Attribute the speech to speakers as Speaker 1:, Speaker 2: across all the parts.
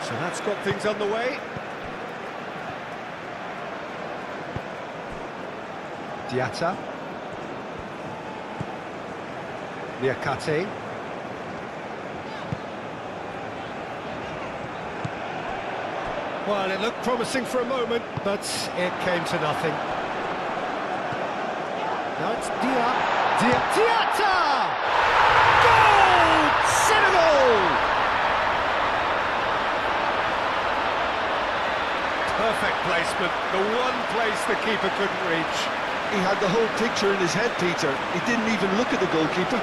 Speaker 1: So that's got things underway.
Speaker 2: Diatta. Niakate.
Speaker 1: Well, it looked promising for a moment, but it came to nothing. Now it's Diatta! Goal! Senegal! Perfect placement, the one place the keeper couldn't reach.
Speaker 3: He had the whole picture in his head, Peter. He didn't even look at the goalkeeper.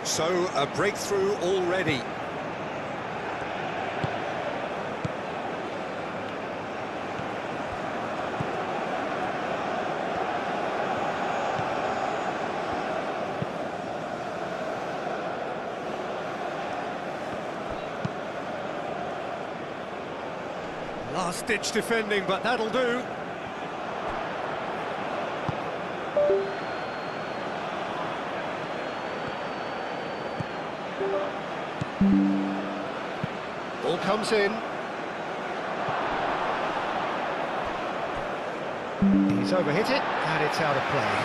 Speaker 1: So, a breakthrough already. Last-ditch defending, but that'll do. Ball comes in. He's overhit it, and it's out of play.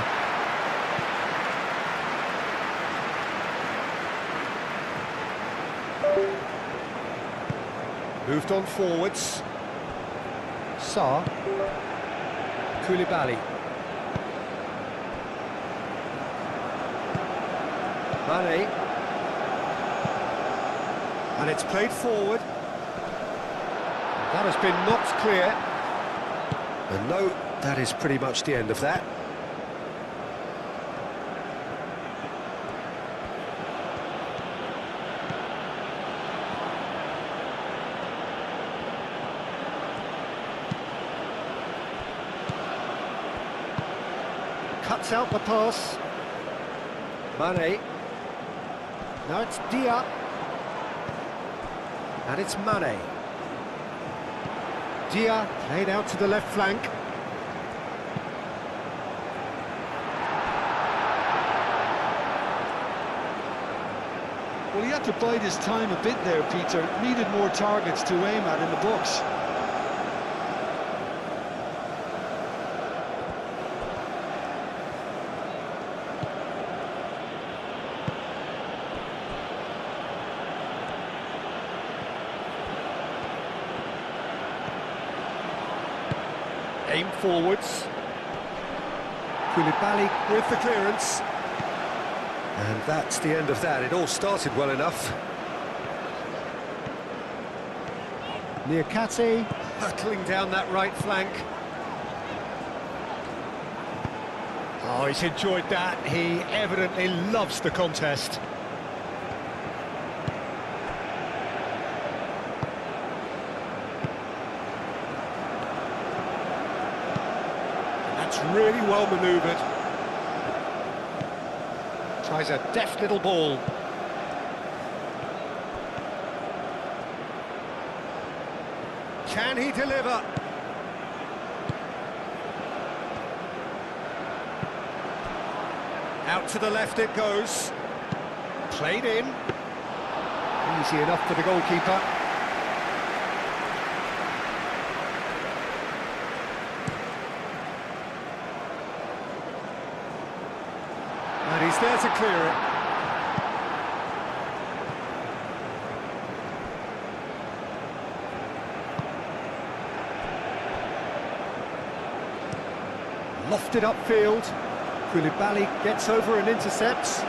Speaker 1: Moved on forwards.
Speaker 2: Sarr. Koulibaly.
Speaker 1: Mane. And it's played forward. That has been knocked clear. And no, that is pretty much the end of that. Cuts out the pass. Mane. Now it's Dia. And it's Mane. Dia played out to the left flank.
Speaker 3: Well, he had to bide his time a bit there, Peter. Needed more targets to aim at in the box.
Speaker 1: Aim forwards. Koulibaly with the clearance. And that's the end of that. It all started well enough.
Speaker 2: Niakate.
Speaker 1: Hurtling down that right flank. Oh, he's enjoyed that. He evidently loves the contest. That's really well manoeuvred. Tries a deft little ball. Can he deliver? Out to the left it goes. Played in.
Speaker 2: Easy enough for the goalkeeper.
Speaker 1: And he's there to clear it. Lofted upfield. Koulibaly gets over and intercepts.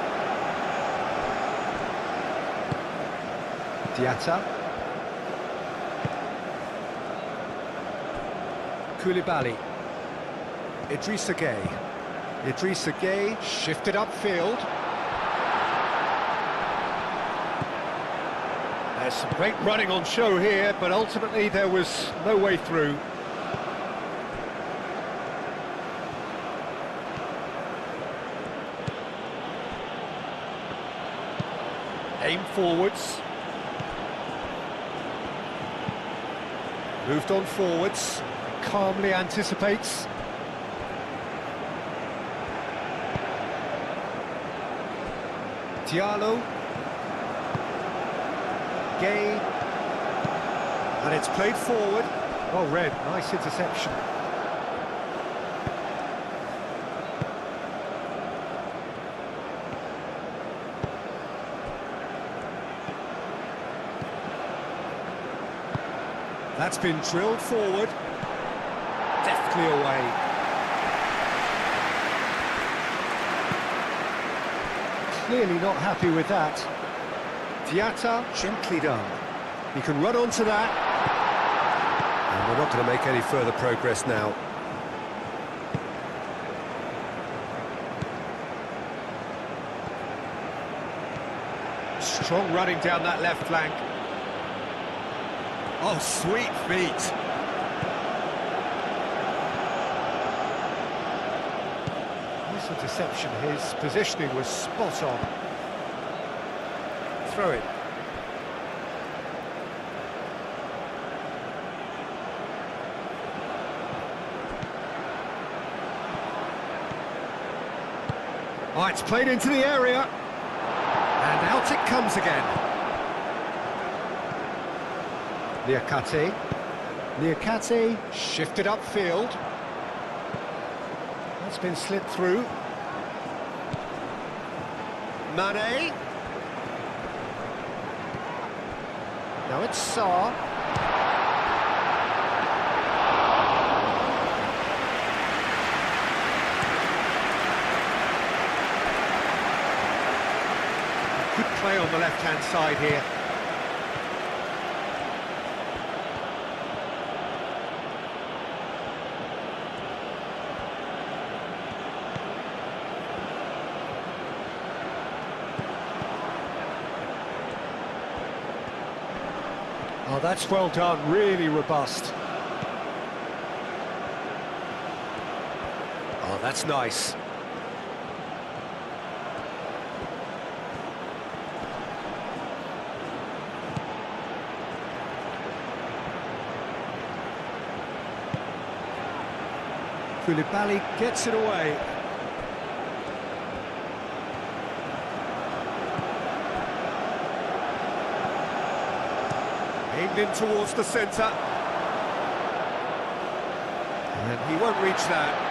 Speaker 2: Diatta. Koulibaly.
Speaker 1: Idrissa Gueye. Idrissa Gueye.
Speaker 2: Shifted upfield.
Speaker 1: There's some great running on show here, but ultimately there was no way through. Aim forwards. Moved on forwards. Calmly anticipates. Diallo. Gueye. And it's played forward.
Speaker 2: Well read, nice interception.
Speaker 1: That's been drilled forward. Deftly away.
Speaker 2: Clearly not happy with that.
Speaker 1: Diatta, gently done. He can run onto that. And we're not going to make any further progress now. Strong running down that left flank. Oh, sweet feet.
Speaker 2: Nice interception, his positioning was spot on.
Speaker 1: Throw it. Oh, it's played into the area. And out it comes again.
Speaker 2: Niakate. Niakate shifted upfield.
Speaker 1: That's been slipped through. Mane.
Speaker 2: Now it's Sarr.
Speaker 1: Good play on the left-hand side here.
Speaker 2: Oh, that's well done, really robust.
Speaker 1: Oh, that's nice. Koulibaly gets it away. Aimed in towards the centre. And he won't reach that.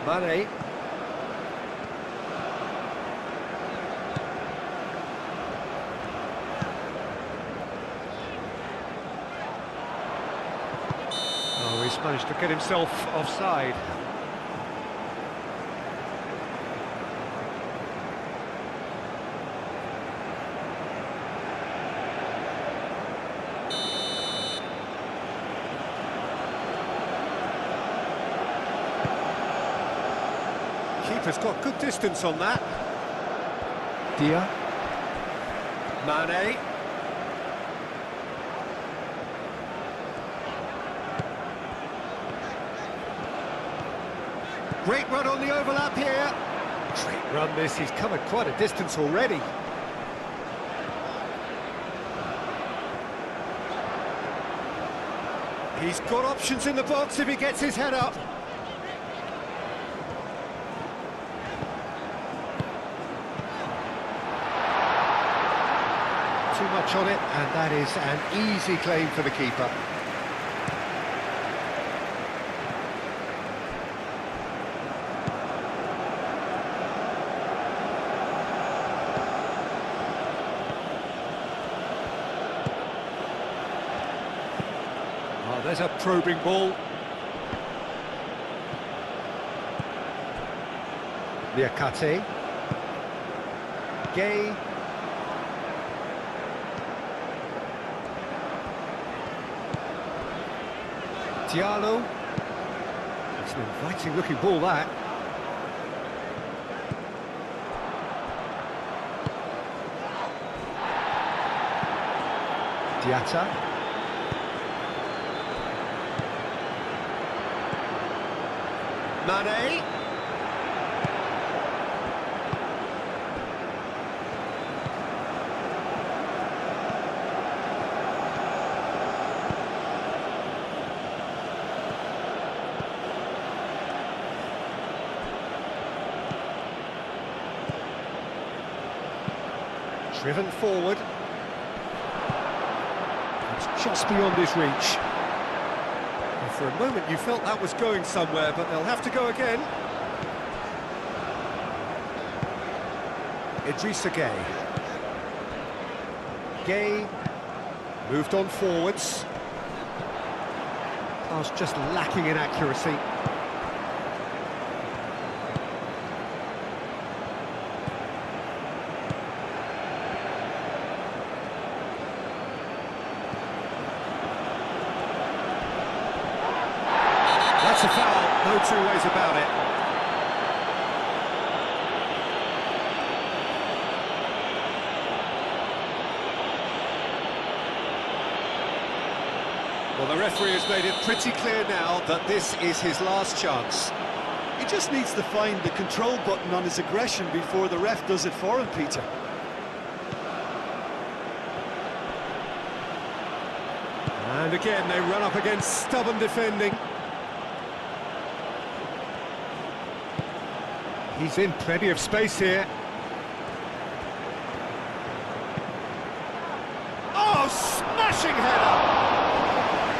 Speaker 1: Mane. Oh, he's managed to get himself offside. Keeper's got good distance on that.
Speaker 2: Dia.
Speaker 1: Mane. Great run on the overlap here. Great run this, he's come at quite a distance already. He's got options in the box if he gets his head up.
Speaker 2: Too much on it, and that is an easy claim for the keeper.
Speaker 1: Oh, there's a probing ball. Niakate. Gay. Diallo. It's an inviting looking ball, that. Diatta. Mane. Driven forward. It's just beyond his reach. And for a moment you felt that was going somewhere, but they'll have to go again. Idrissa Gay. Gay moved on forwards. Pass just lacking in accuracy. That's a foul, no two ways about it. Well, the referee has made it pretty clear now that this is his last chance.
Speaker 3: He just needs to find the control button on his aggression before the ref does it for him, Peter.
Speaker 1: And again, they run up against stubborn defending. He's in plenty of space here. Oh, smashing header!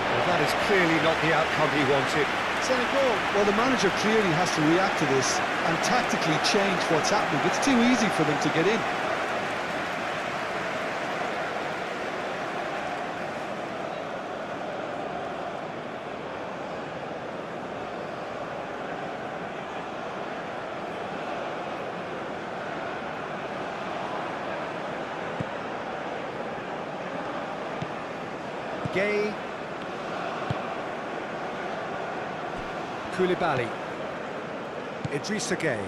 Speaker 1: Well, that is clearly not the outcome he wanted.
Speaker 3: Senegal, well, the manager clearly has to react to this and tactically change what's happening. It's too easy for them to get in.
Speaker 1: Gay. Koulibaly. Idrissa Gay.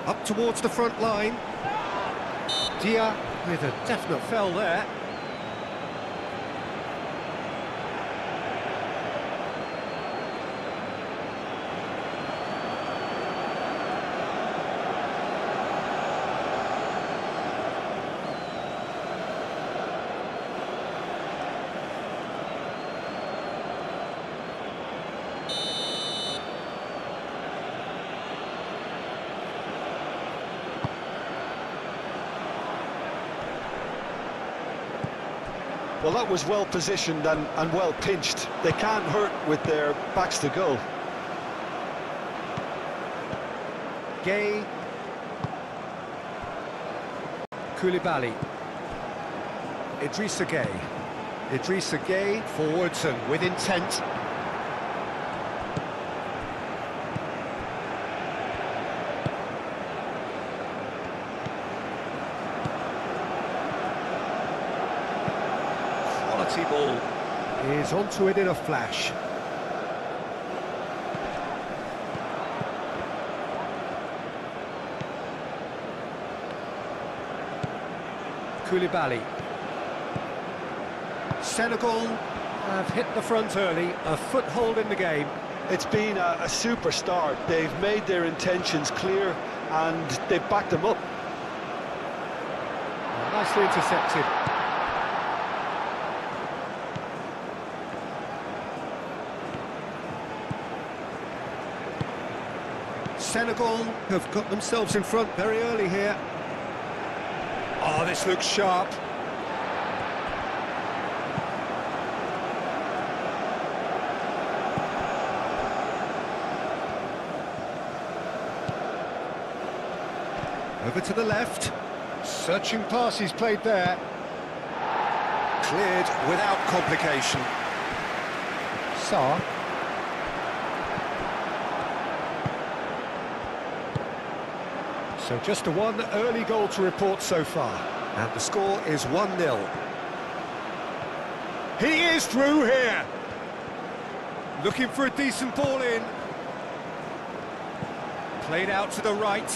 Speaker 1: Up towards the front line. Dia with a definite foul there.
Speaker 3: Well, that was well positioned and well pinched. They can't hurt with their backs to goal.
Speaker 1: Gay. Koulibaly. Idrissa Gay. Idrissa Gay forwards and with intent. Quality ball. Is onto it in a flash. Koulibaly. Senegal have hit the front early, a foothold in the game.
Speaker 3: It's been a super start. They've made their intentions clear and they've backed them up.
Speaker 1: Nicely intercepted. Senegal have got themselves in front very early here. Oh, this looks sharp. Over to the left. Searching pass he's played there. Cleared without complication. Sarr. So just the one early goal to report so far. And the score is 1-0. He is through here. Looking for a decent ball in. Played out to the right.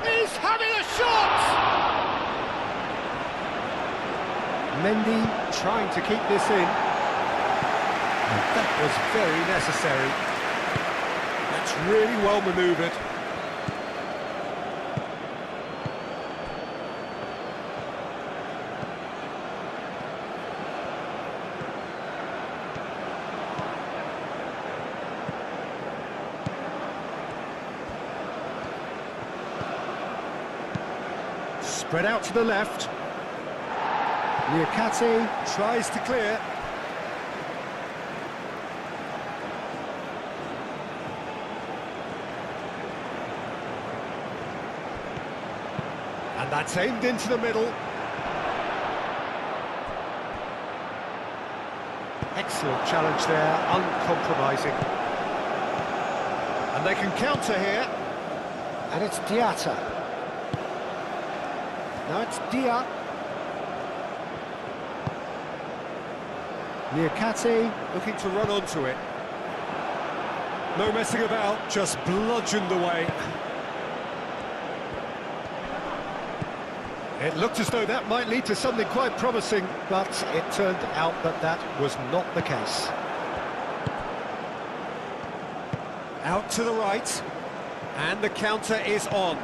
Speaker 1: He's having a shot! Mendy trying to keep this in. And that was very necessary. That's really well manoeuvred. Spread out to the left. Liakate tries to clear. And that's aimed into the middle. Excellent challenge there, uncompromising. And they can counter here. And it's Diatta. Now it's Dia. Liakate looking to run onto it. No messing about, just bludgeoned away. It looked as though that might lead to something quite promising, but it turned out that that was not the case. Out to the right, and the counter is on.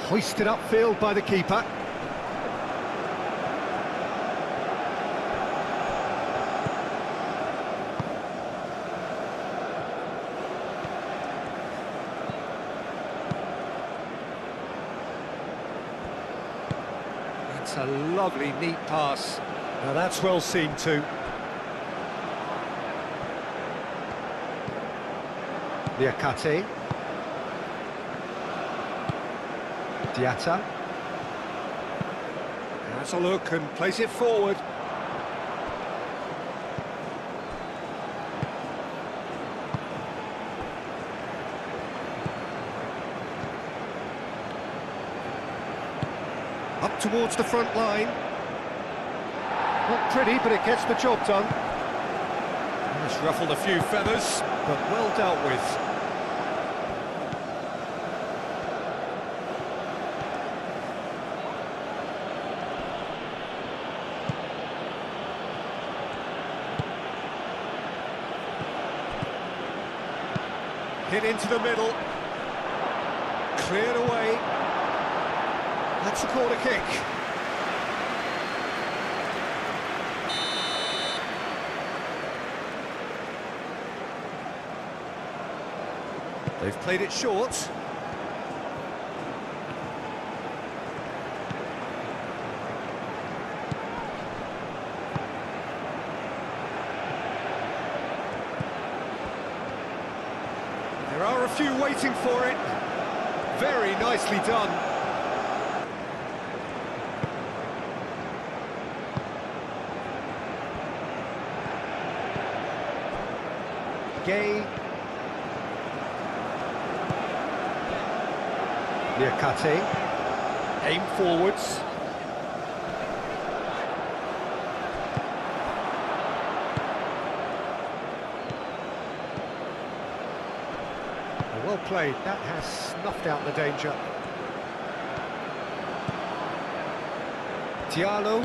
Speaker 1: Hoisted upfield by the keeper. That's a lovely, neat pass. Now that's well seen too. Liakate. Diatta. Has a look and plays it forward. Up towards the front line. Not pretty, but it gets the job done. It's ruffled a few feathers, but well dealt with. Hit into the middle, cleared away. That's a corner kick. They've played it short. There are a few waiting for it. Very nicely done. Gay. Liakate. Aim forwards. Well played, that has snuffed out the danger. Diallo.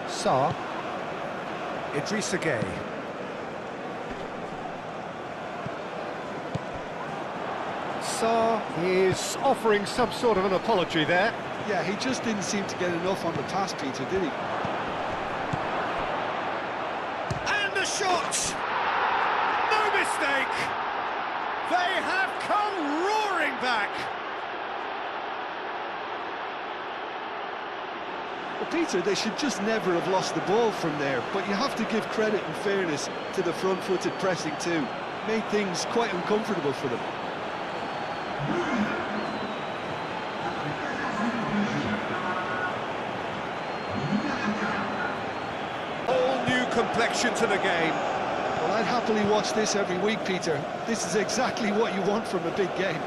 Speaker 1: Sarr. Idrissa Gueye. Sarr is offering some sort of an apology there.
Speaker 3: Yeah, he just didn't seem to get enough on the pass, Peter, did he?
Speaker 1: Shot! No mistake! They have come roaring back!
Speaker 3: Peter, they should just never have lost the ball from there, but you have to give credit and fairness to the front-footed pressing too. Made things quite uncomfortable for them.
Speaker 1: Whole new complexion to the game.
Speaker 3: Well, I'd happily watch this every week, Peter. This is exactly what you want from a big game.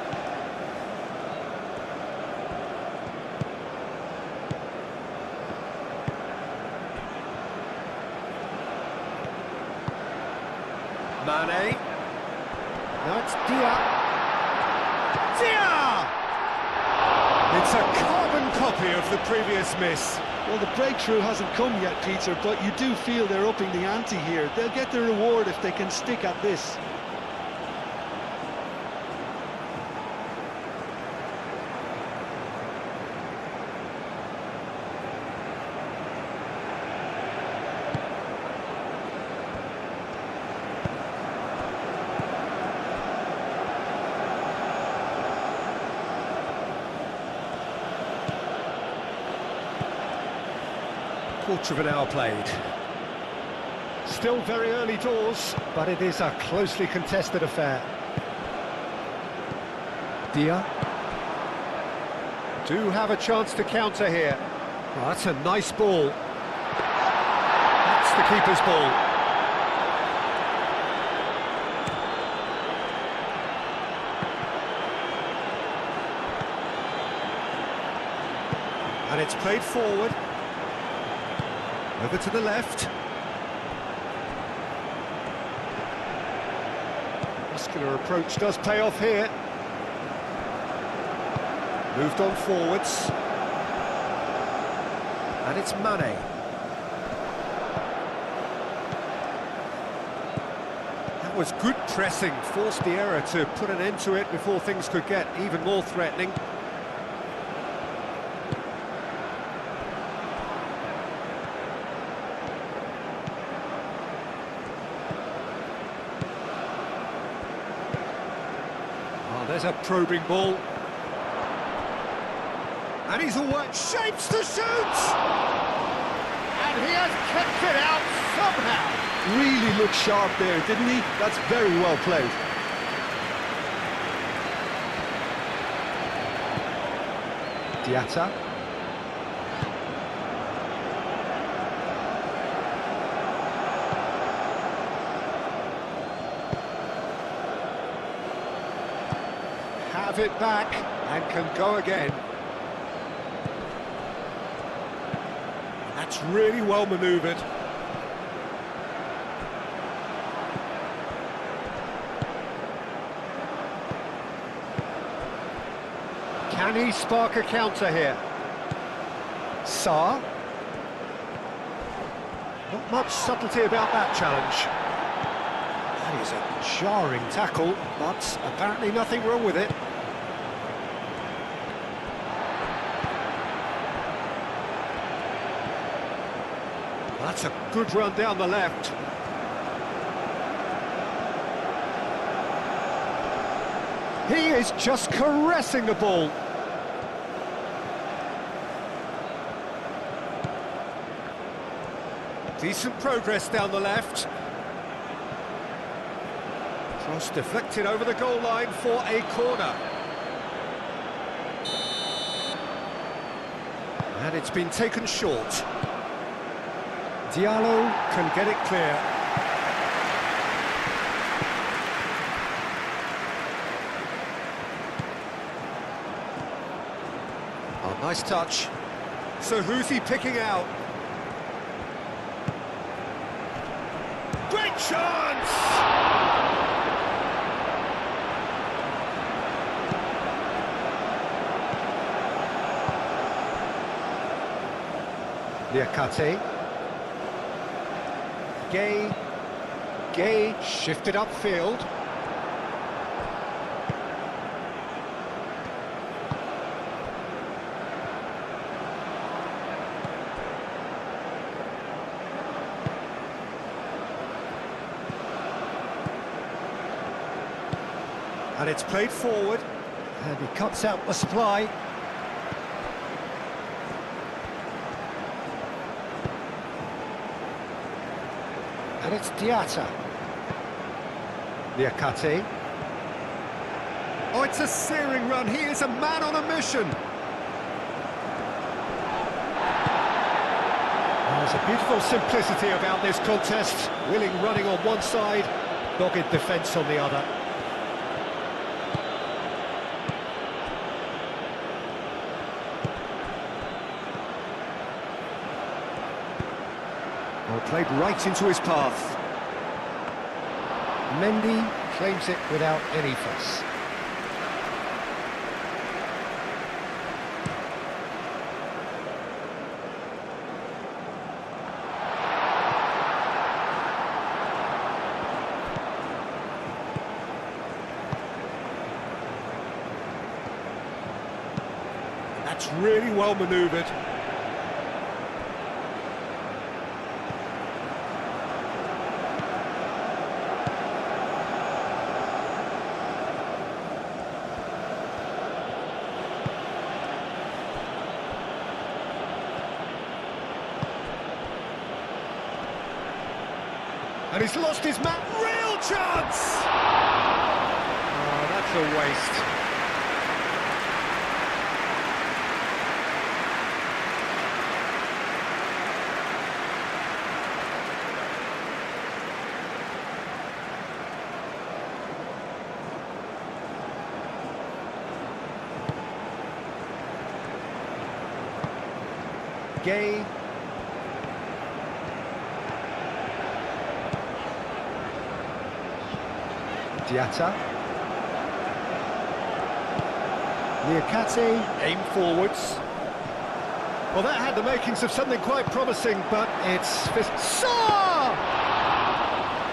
Speaker 1: Mane. Now it's Dia. Dia! It's a carbon copy of the previous miss.
Speaker 3: Well, the breakthrough hasn't come yet, Peter, but you do feel they're upping the ante here. They'll get the reward if they can stick at this.
Speaker 1: Quarter of an hour played.
Speaker 2: Still very early doors, but it is a closely contested affair.
Speaker 1: Dia. Do have a chance to counter here. Oh, that's a nice ball. That's the keeper's ball. And it's played forward. Over to the left.
Speaker 2: Muscular approach does pay off here.
Speaker 1: Moved on forwards. And it's Mane. That was good pressing, forced the error to put an end to it before things could get even more threatening. There's a probing ball. And he's away. Shapes to shoot!
Speaker 2: And he has kept it out somehow.
Speaker 3: Really looked sharp there, didn't he? That's very well played.
Speaker 2: Diatta. Have it back and can go again.
Speaker 1: That's really well manoeuvred.
Speaker 2: Can he spark a counter here? Sarr. Not much subtlety about that challenge. That is a jarring tackle, but apparently nothing wrong with it.
Speaker 1: That's a good run down the left.
Speaker 2: He is just caressing the ball.
Speaker 1: Decent progress down the left. Cross deflected over the goal line for a corner. And it's been taken short.
Speaker 2: Diallo can get it clear.
Speaker 1: Oh, nice touch. So who's he picking out? Great chance!
Speaker 2: Liakate. Gay shifted upfield.
Speaker 1: And it's played forward.
Speaker 2: And he cuts out the supply.
Speaker 1: And it's Diatta. Niakate. Oh, it's a searing run. He is a man on a mission. There's a beautiful simplicity about this contest. Willing running on one side, dogged defence on the other. Well, played right into his path. Mendy claims it without any fuss. That's really well manoeuvred. And he's lost his man. Real chance! Oh, that's a waste. Gay. Diatta. Niakate, aim forwards. Well, that had the makings of something quite promising, but it's... Saw!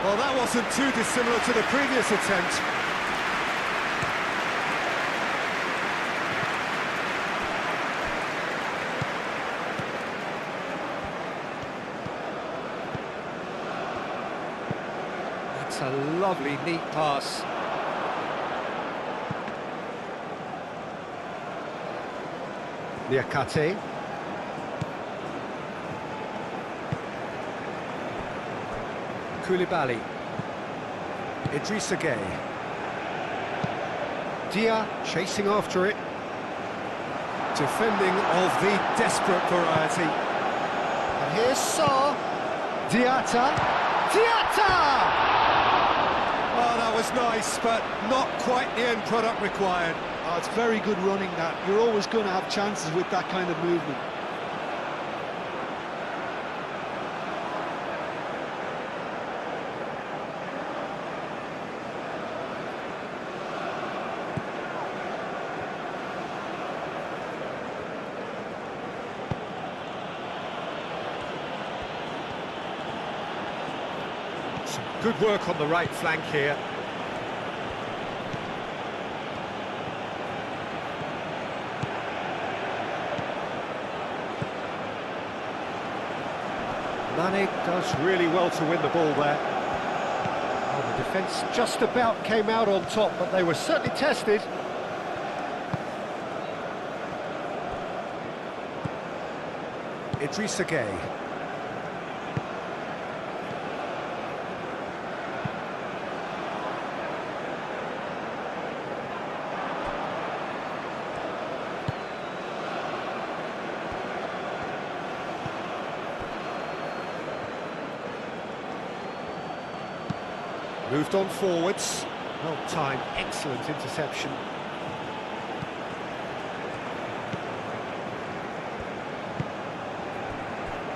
Speaker 1: Well, that wasn't too dissimilar to the previous attempt. That's a lovely, neat pass. Niakate. Koulibaly. Idrissa Gueye. Dia chasing after it. Defending of the desperate variety. And here's Sarr. Diatta. Diatta! Oh, that was nice, but not quite the end product required.
Speaker 3: Oh, it's very good running, that. You're always going to have chances with that kind of movement.
Speaker 1: Some good work on the right flank here. Mane does really well to win the ball there. Oh, the defence just about came out on top, but they were certainly tested. Idrissa Gueye. Moved on forwards. Well timed, excellent interception.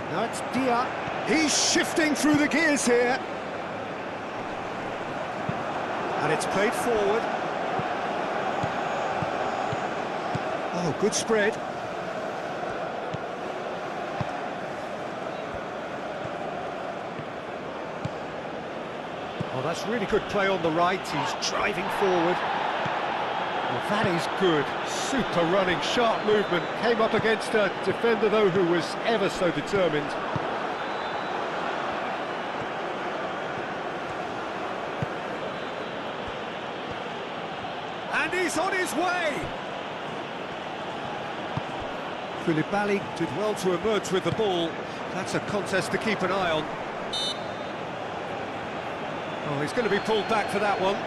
Speaker 1: Now it's Dia. He's shifting through the gears here. And it's played forward. Oh, good spread. Oh, that's really good play on the right. He's driving forward. Well, that is good. Super running, sharp movement. Came up against a defender, though, who was ever so determined. And he's on his way! Koulibaly did well to emerge with the ball. That's a contest to keep an eye on. Oh, he's going to be pulled back for that one.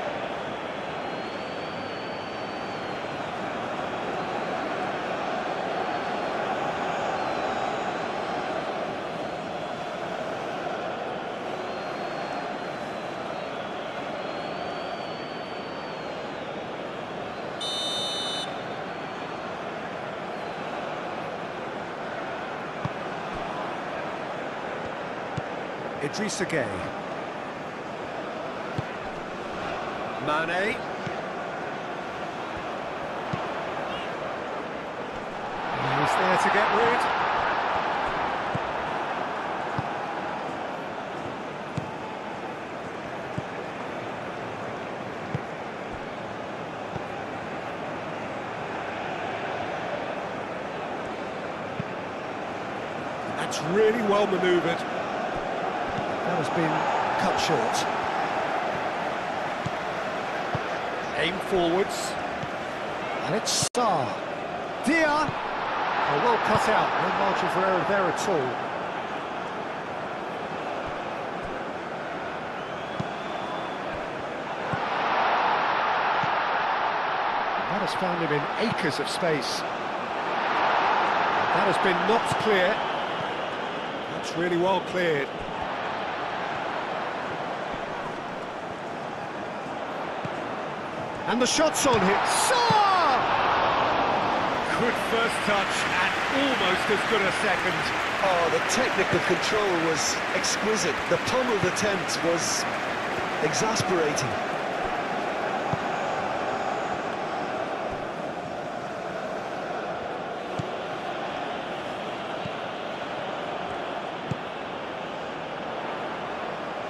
Speaker 1: Idrissa Gueye. Mane. He's there to get rid. That's really well manoeuvred.
Speaker 2: That has been cut short.
Speaker 1: Aim forwards.
Speaker 2: And it's Sarr.
Speaker 1: Dia! Oh, well cut out, no margin for error there at all.
Speaker 2: That has found him in acres of space.
Speaker 1: That has been knocked clear. That's really well cleared. And the shot's on here. Sarr! Good first touch and almost as good a second.
Speaker 3: Oh, the technical control was exquisite. The pummeled attempt was exasperating.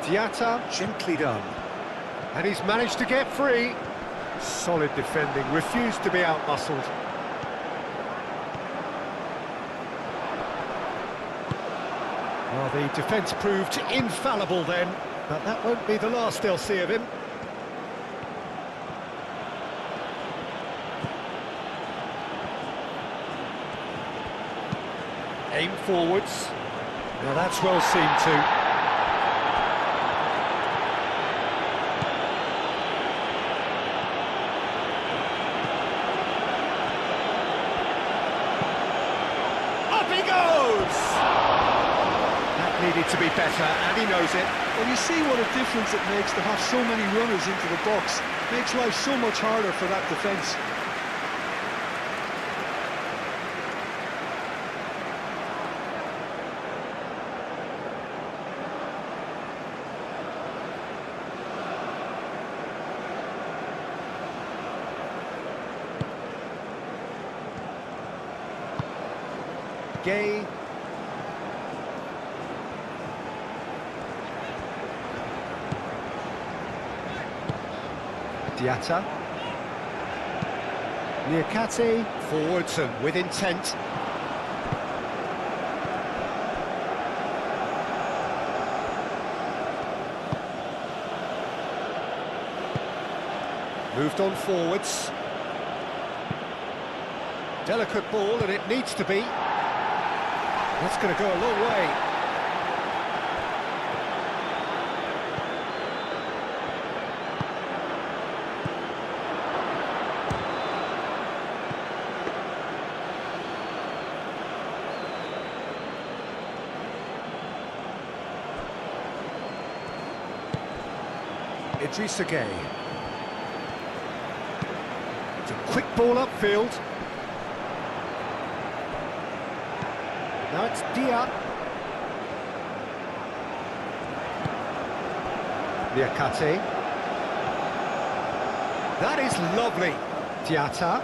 Speaker 1: Diatta, gently done. And he's managed to get free. Solid defending, refused to be out-muscled. Well, the defence proved infallible then, but that won't be the last they'll see of him. Aim forwards. Now that's well seen too. Needed to be better, and he knows it.
Speaker 3: Well, you see what a difference it makes to have so many runners into the box. Makes life so much harder for that defence.
Speaker 1: Gueye. Diatta. Niakate. Forwards and with intent. Moved on forwards. Delicate ball, and it needs to be. That's going to go a long way. Idrissa Gueye. It's a quick ball upfield. Now it's Dia. Niakate. That is lovely. Diatta.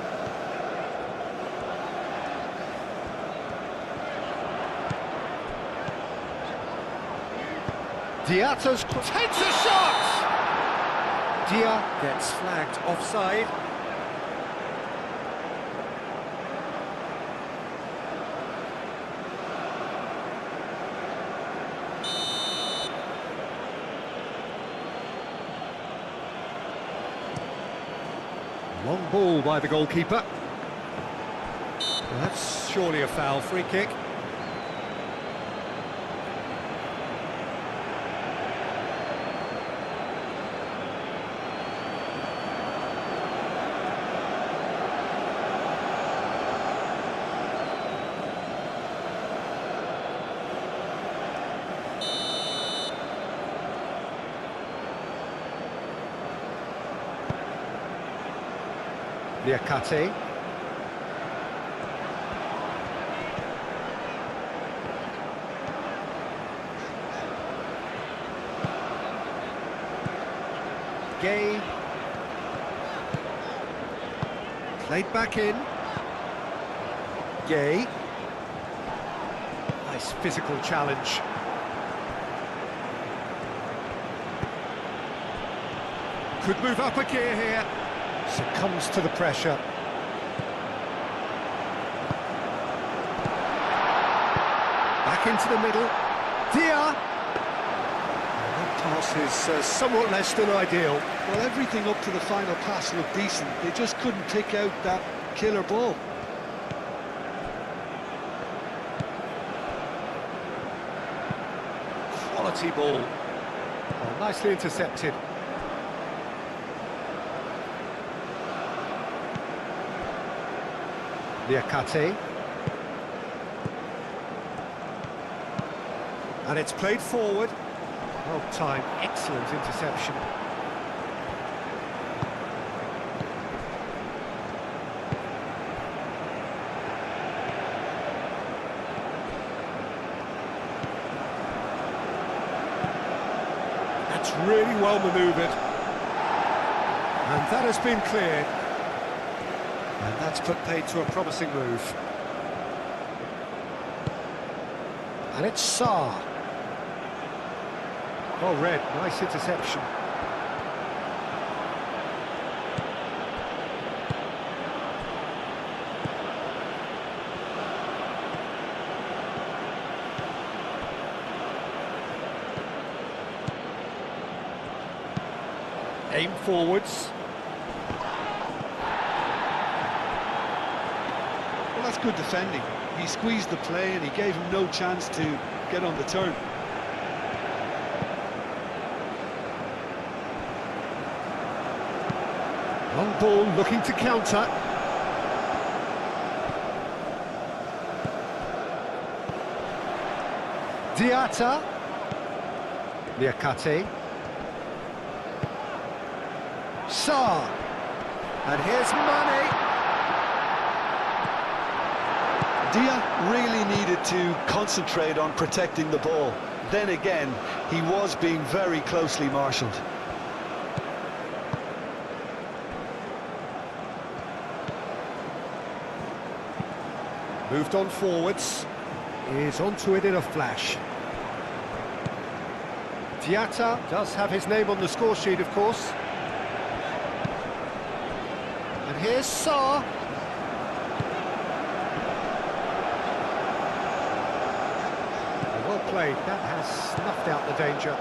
Speaker 1: Diatta's takes a shot! Dia gets flagged offside. Long ball by the goalkeeper. That's surely a foul, free kick. Liakate. Gay. Played back in. Gay. Nice physical challenge. Could move up a gear here. Succumbs to the pressure. Back into the middle. Dia. That pass is somewhat less than ideal.
Speaker 3: Well, everything up to the final pass looked decent. They just couldn't pick out that killer ball.
Speaker 1: Quality ball. Oh, nicely intercepted. Liakate. And it's played forward. Well timed, excellent interception. That's really well manoeuvred. And that has been cleared. And that's put paid to a promising move. And it's Sarr. Well read, nice interception. Aim forwards.
Speaker 3: Well, that's good defending. He squeezed the play and he gave him no chance to get on the turn.
Speaker 1: Long ball looking to counter. Diatta. Liakate. Sarr. And here's Mane.
Speaker 3: Dia really needed to concentrate on protecting the ball. Then again, he was being very closely marshalled.
Speaker 1: Moved on forwards. Is onto it in a flash. Diatta does have his name on the score sheet, of course. And here's Sarr. Well played, that has snuffed out the danger.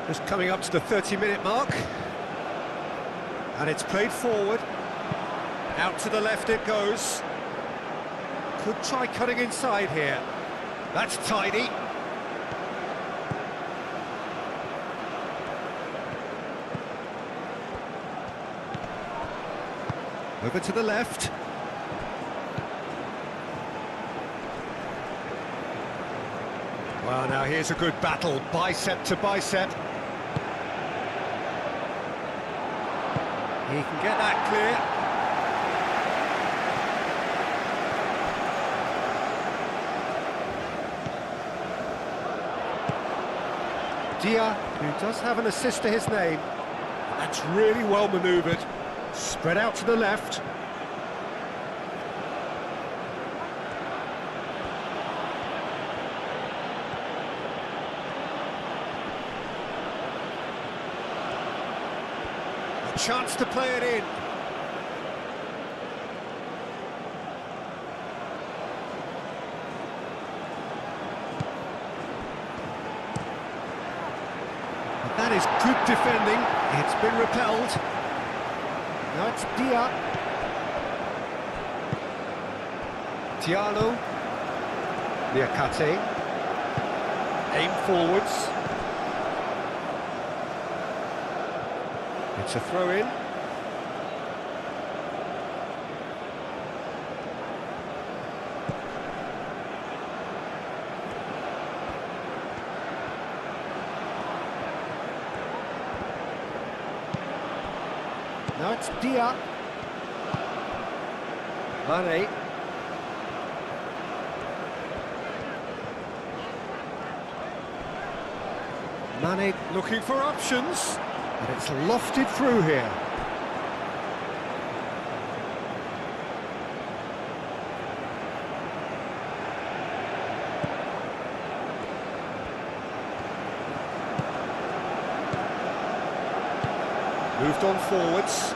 Speaker 1: Just coming up to the 30-minute mark. And it's played forward. Out to the left it goes. Could try cutting inside here. That's tidy. Over to the left. Well, now here's a good battle, bicep to bicep. He can get that clear. Dia, who does have an assist to his name. That's really well manoeuvred. Spread out to the left. A chance to play it in. But that is good defending. It's been repelled. Now it's Dia. Diallo. Liakate. Aim forwards. It's a throw-in.
Speaker 2: Now it's Dia. Mane. Mane looking for options, and it's lofted through here. Moved on forwards.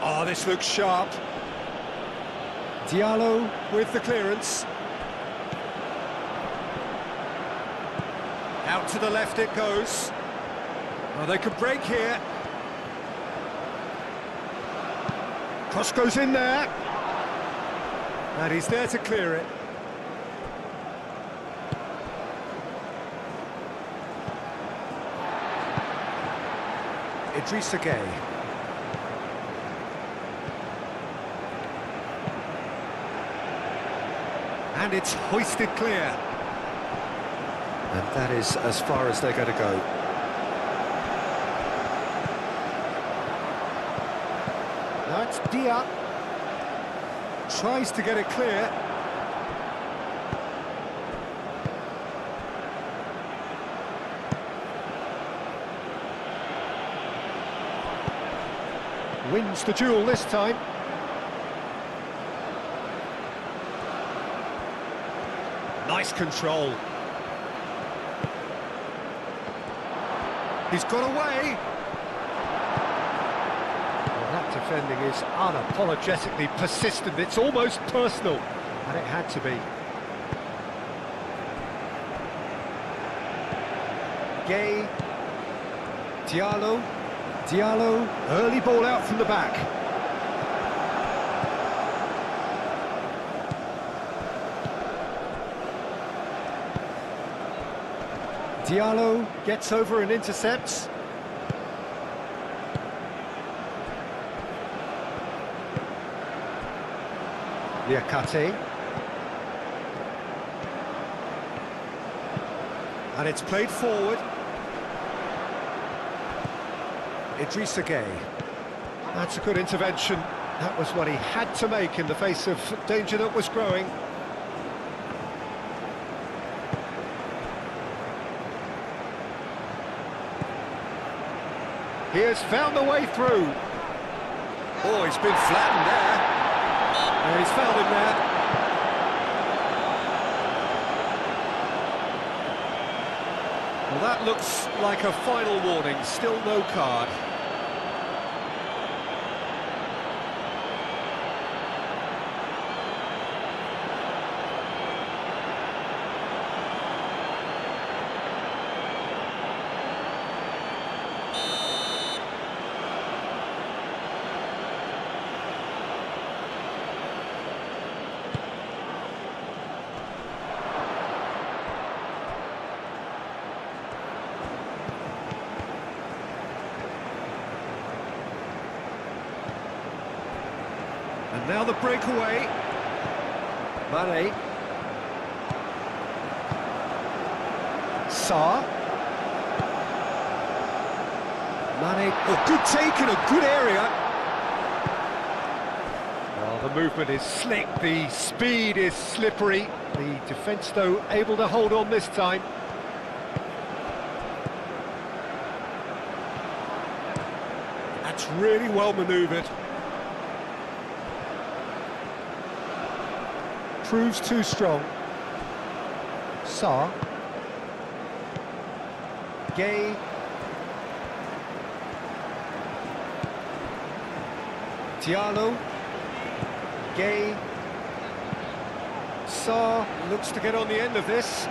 Speaker 2: Oh, this looks sharp. Diallo with the clearance. Out to the left it goes. Oh, they could break here. Cross goes in there. And he's there to clear it. Idrissa Gueye. And it's hoisted clear. And that is as far as they're going to go. Now it's Dia. Tries to get it clear. Wins the duel this time. Nice control. He's got away. Well, that defending is unapologetically persistent. It's almost personal, and it had to be. Gueye. Diallo. Diallo, early ball out from the back. Diallo gets over and intercepts. Liakate. And it's played forward. Idrissa Gueye. That's a good intervention. That was what he had to make in the face of danger that was growing. He has found the way through. Oh, he's been flattened there. And he's found him there. Well, that looks like a final warning. Still no card. And now the breakaway. Mane. Sarr. Mane. Oh, good take in a good area. Well, the movement is slick, the speed is slippery. The defence, though, able to hold on this time. That's really well manoeuvred. Proves too strong. Sarr. Gueye. Diallo. Gueye. Sarr looks to get on the end of this.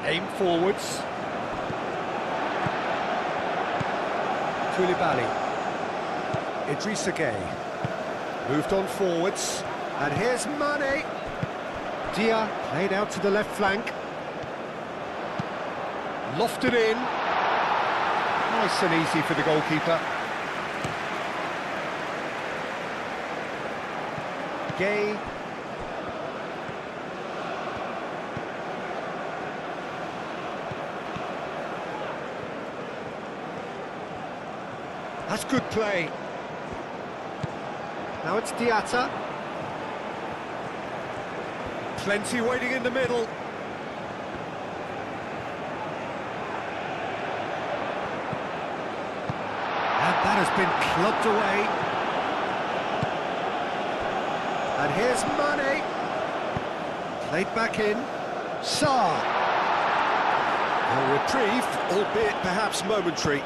Speaker 2: Aim forwards. Koulibaly. Idrissa Gueye. Moved on forwards, and here's Mane. Dia played out to the left flank. Lofted in. Nice and easy for the goalkeeper. Gueye.
Speaker 1: That's good play. Now it's Diatta. Plenty waiting in the middle. And that has been clubbed away. And here's Mane. Played back in. Sarr. A reprieve, albeit perhaps momentary.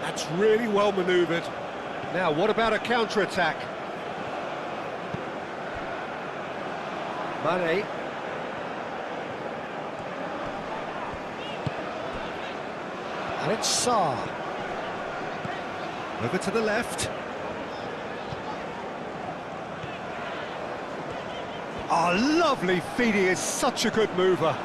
Speaker 1: That's really well manoeuvred. Now, what about a counter-attack? Mane. And it's Sarr. Over to the left. Oh, lovely feed, he is such a good mover.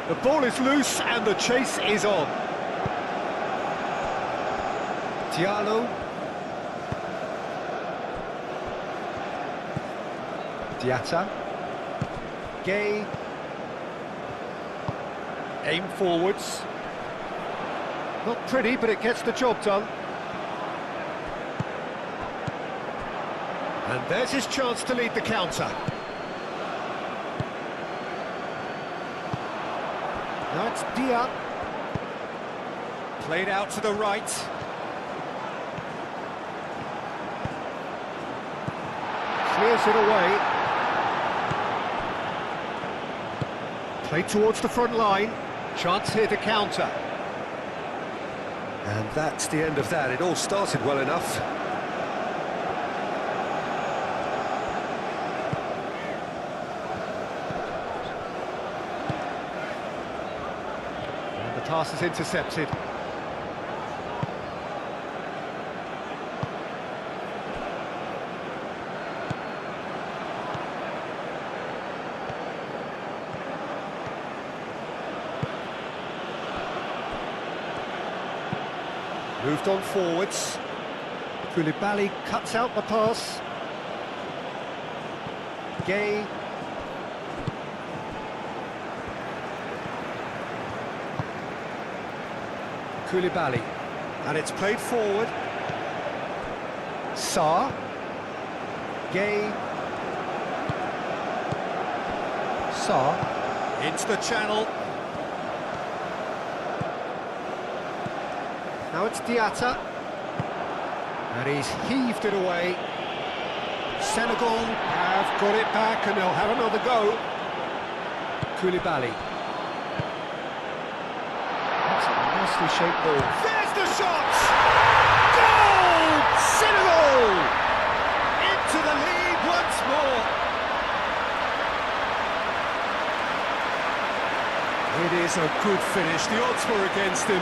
Speaker 1: The ball is loose and the chase is on. Diallo. Diatta. Gay. Aim forwards. Not pretty, but it gets the job done. And there's his chance to lead the counter. Now it's Dia. Played out to the right. Clears it away. Played towards the front line. Chance here to counter. And that's the end of that. It all started well enough. And the pass is intercepted. Moved on forwards. Koulibaly cuts out the pass. Gay. Koulibaly. And it's played forward. Sarr. Gay. Sarr. Into the channel. Now it's Diatta, and he's heaved it away. Senegal have got it back, and they'll have another go. Koulibaly. That's a nicely shaped ball. There's the shot! Goal! Senegal! Into the lead once more. It is a good finish. The odds were against him.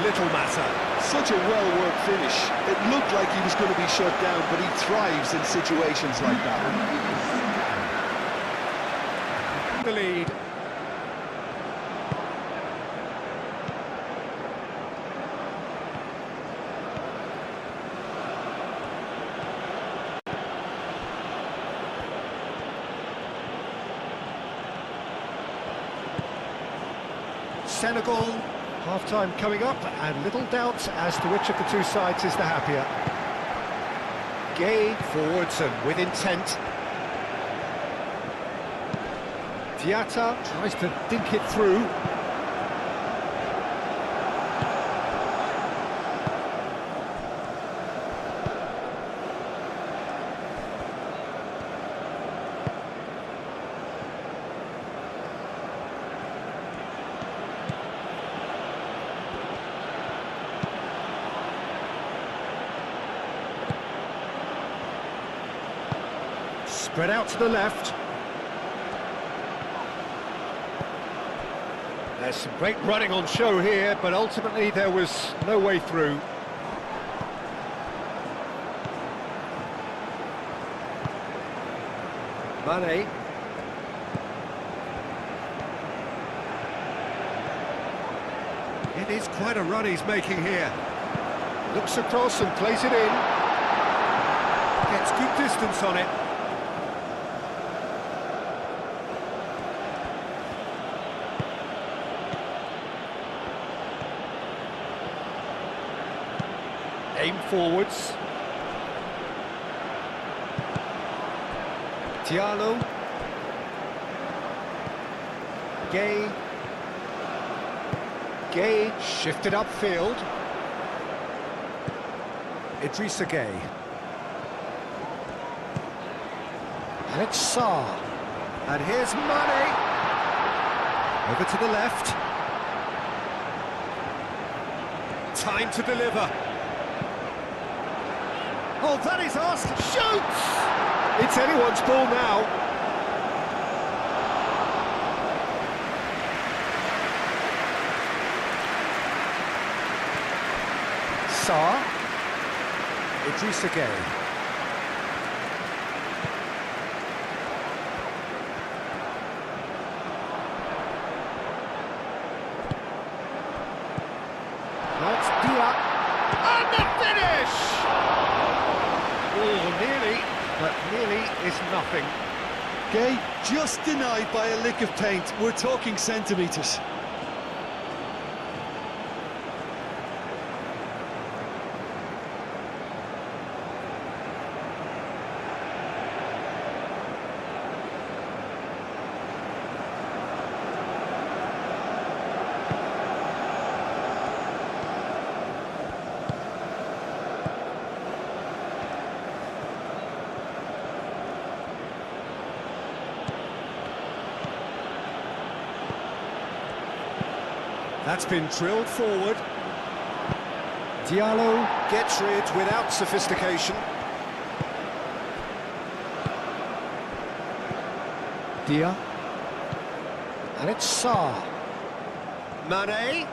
Speaker 1: Little matter.
Speaker 3: Such a well-worked finish. It looked like he was going to be shut down, but he thrives in situations like that.
Speaker 1: The lead. Senegal. Half-time coming up, and little doubt as to which of the two sides is the happier. Gay forwards and with intent. Diatta tries to dink it through. Spread out to the left. There's some great running on show here, but ultimately there was no way through. Mane. It is quite a run he's making here. Looks across and plays it in. Gets good distance on it. forwards. Diallo. Gay. Gay shifted upfield. Idrissa Gay. And it's Sarr. And here's Mane. Over to the left. Time to deliver. Oh, that is Arsenal. Shoots! It's anyone's ball now. Sarr. Idrissa Gay. That's Dia. And the finish! Oh, nearly, but nearly is nothing.
Speaker 3: Gay just denied by a lick of paint. We're talking centimetres.
Speaker 1: That's been drilled forward. Diallo gets rid without sophistication. Dia. And it's Sarr. Mane.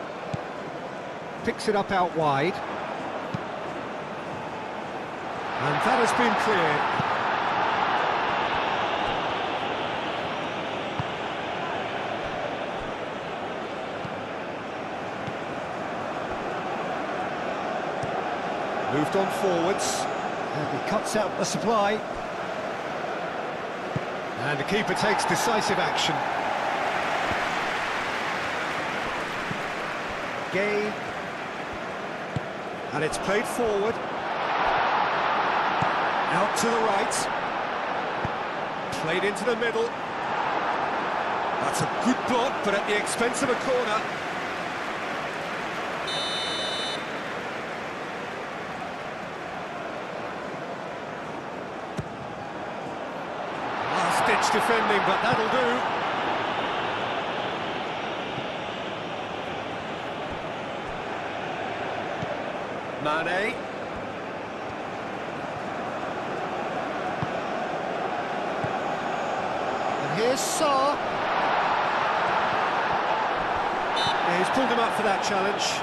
Speaker 1: Picks it up out wide. And that has been cleared. Moved on forwards, and he cuts out the supply. And the keeper takes decisive action. Gay. And it's played forward. Out to the right. Played into the middle. That's a good block, but at the expense of a corner. Last-ditch defending, but that'll do. Mane. And here's Sarr. Yeah, he's pulled him up for that challenge.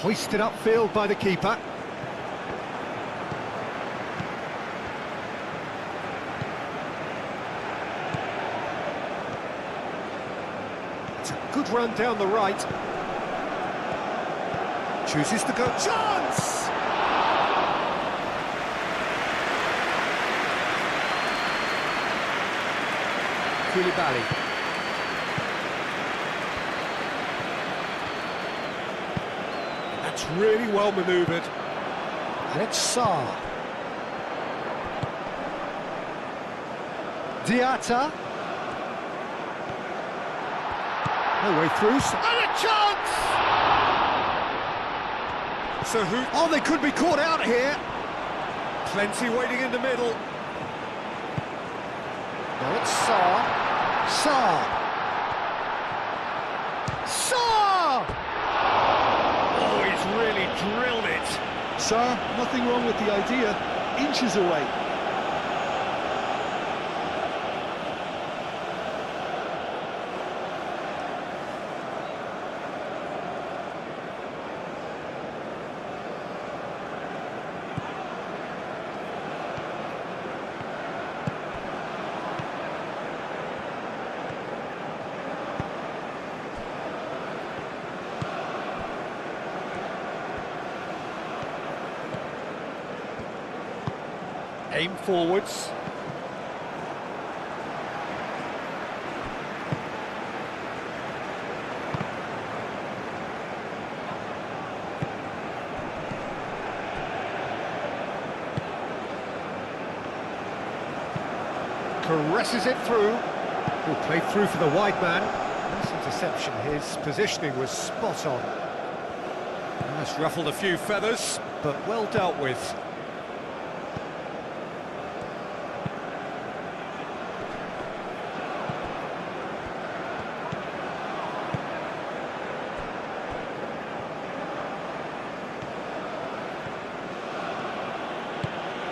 Speaker 1: Hoisted upfield by the keeper. It's a good run down the right. Chooses to go. Chance! Koulibaly. That's really well manoeuvred. And it's Sarr. Diatta. No way through. And a chance! So who... Oh, they could be caught out here. Plenty waiting in the middle. Now it's Sarr. Sarr. Sarr! Oh, he's really drilled it.
Speaker 3: Sarr, nothing wrong with the idea. Inches away.
Speaker 1: Aim forwards. Caresses it through. Oh, played through for the wide man. Nice interception. His positioning was spot on. That's ruffled a few feathers, but well dealt with.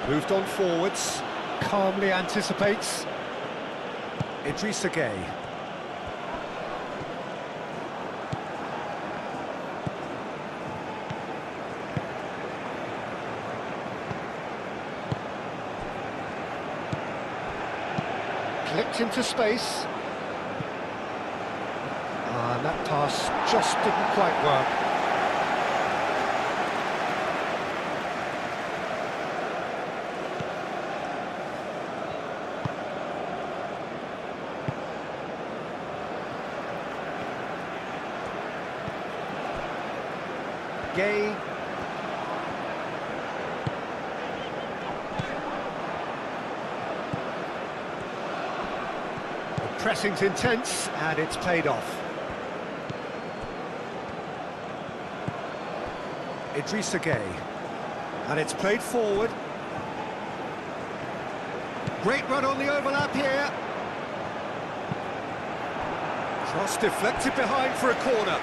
Speaker 1: Moved on forwards, calmly anticipates.
Speaker 2: Idrissa Gueye.
Speaker 1: Clipped into space. And that pass just didn't quite work.
Speaker 2: Gueye.
Speaker 1: The pressing's intense, and it's paid off.
Speaker 2: Idrissa Gueye.
Speaker 1: And it's played forward. Great run on the overlap here. Cross deflected behind for a corner.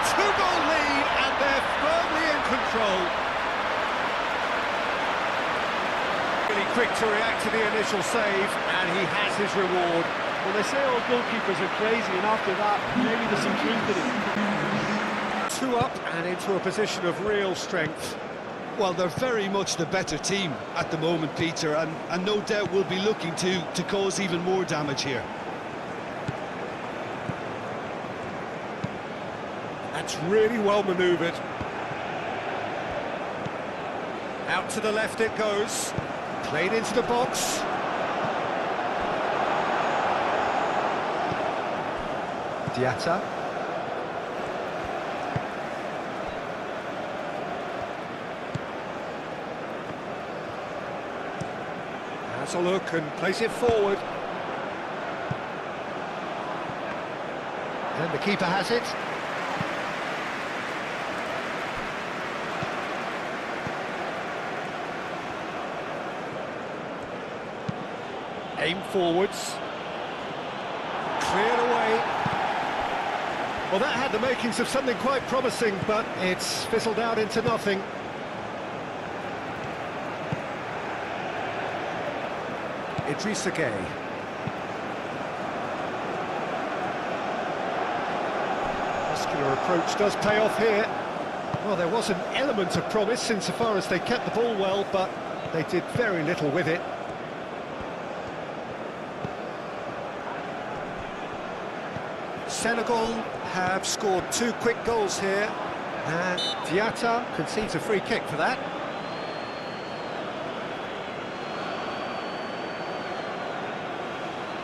Speaker 1: Two-goal lead, and they're firmly in control. Really quick to react to the initial save, and he has his reward.
Speaker 3: Well, they say all goalkeepers are crazy, and after that, maybe there's some truth in it.
Speaker 1: Two up and into a position of real strength.
Speaker 3: Well, they're very much the better team at the moment, Peter, and no doubt will be looking to cause even more damage here.
Speaker 1: That's really well manoeuvred. Out to the left it goes. Played into the box.
Speaker 2: Diatta.
Speaker 1: Has a look and plays it forward. And the keeper has it. Aim forwards. Cleared away. Well, that had the makings of something quite promising, but it's fizzled out into nothing.
Speaker 2: Idrissa Gueye.
Speaker 1: Muscular approach does pay off here. Well, there was an element of promise insofar as they kept the ball well, but they did very little with it. Senegal have scored 2 quick goals here, and Diatta concedes a free kick for that.